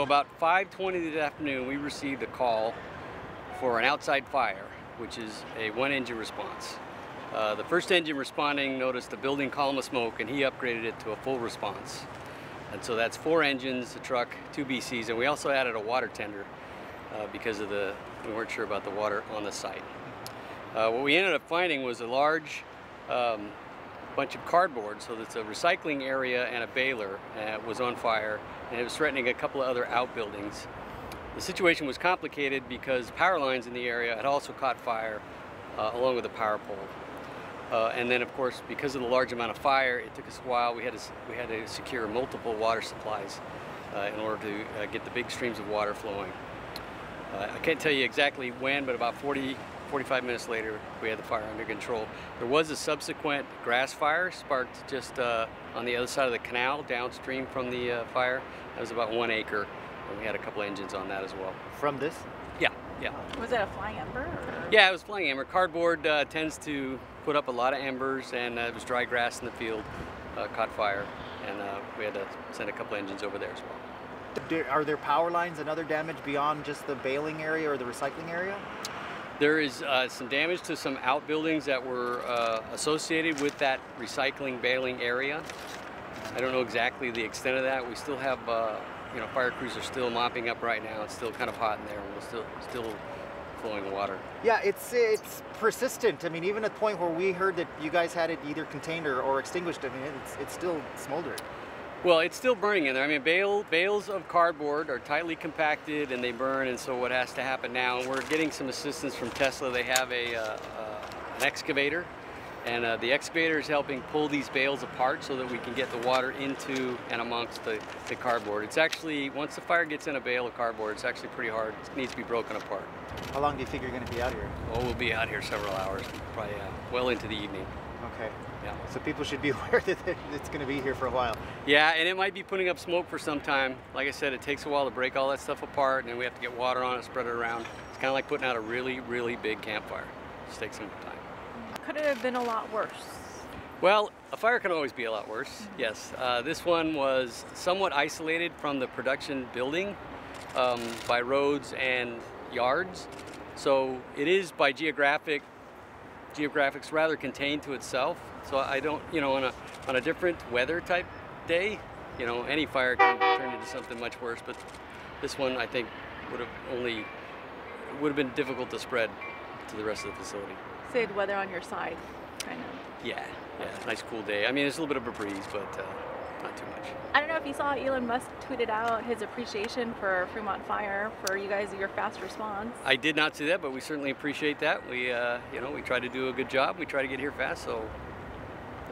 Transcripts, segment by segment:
about 5:20 this afternoon, we received a call for an outside fire, which is a one-engine response. The first engine responding noticed a building column of smoke, and he upgraded it to a full response. And so that's 4 engines, a truck, 2 BCs, and we also added a water tender because of we weren't sure about the water on the site. What we ended up finding was a large bunch of cardboard, so that's a recycling area and a baler was on fire, and it was threatening a couple of other outbuildings. The situation was complicated because power lines in the area had also caught fire along with a power pole. And then, of course, because of the large amount of fire, it took us a while. We had to secure multiple water supplies in order to get the big streams of water flowing. I can't tell you exactly when, but about 45 minutes later, we had the fire under control. There was a subsequent grass fire sparked just on the other side of the canal downstream from the fire. That was about 1 acre, and we had a couple engines on that as well. From this? Yeah, yeah. Was it a flying ember? Or? Yeah, it was flying ember. Cardboard tends to put up a lot of embers, and it was dry grass in the field, caught fire, and we had to send a couple engines over there as well. Are there power lines and other damage beyond just the baling area or the recycling area? There is some damage to some outbuildings that were associated with that recycling baling area. I don't know exactly the extent of that. We still have, fire crews are still mopping up right now. It's still kind of hot in there. We're still flowing water. Yeah, it's persistent. I mean, even at the point where we heard that you guys had it either contained or extinguished, I mean, it's still smoldering. Well, it's still burning in there. I mean, bales of cardboard are tightly compacted and they burn, and so what has to happen now, we're getting some assistance from Tesla. They have an excavator, and the excavator is helping pull these bales apart so that we can get the water into and amongst the cardboard. It's actually, once the fire gets in a bale of cardboard, it's actually pretty hard. It needs to be broken apart. How long do you figure you're going to be out here? Oh, we'll be out here several hours, probably well into the evening. Okay. Yeah. So people should be aware that it's going to be here for a while. Yeah, and it might be putting up smoke for some time. Like I said, it takes a while to break all that stuff apart, and then we have to get water on it, spread it around. It's kind of like putting out a really, really big campfire. It just takes some time. Could it have been a lot worse? Well, a fire can always be a lot worse, yes. This one was somewhat isolated from the production building by roads and yards. So it is by geographics rather contained to itself. So I don't, on a different weather type day, any fire can turn into something much worse, but this one I think would have been difficult to spread to the rest of the facility. So you had weather on your side, kind of. Yeah, nice cool day. I mean, there's a little bit of a breeze, but not too much. I don't know if you saw Elon Musk tweeted out his appreciation for Fremont Fire, for you guys, your fast response. I did not see that, but we certainly appreciate that. We, we try to do a good job. We try to get here fast, so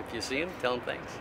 if you see him, tell him thanks.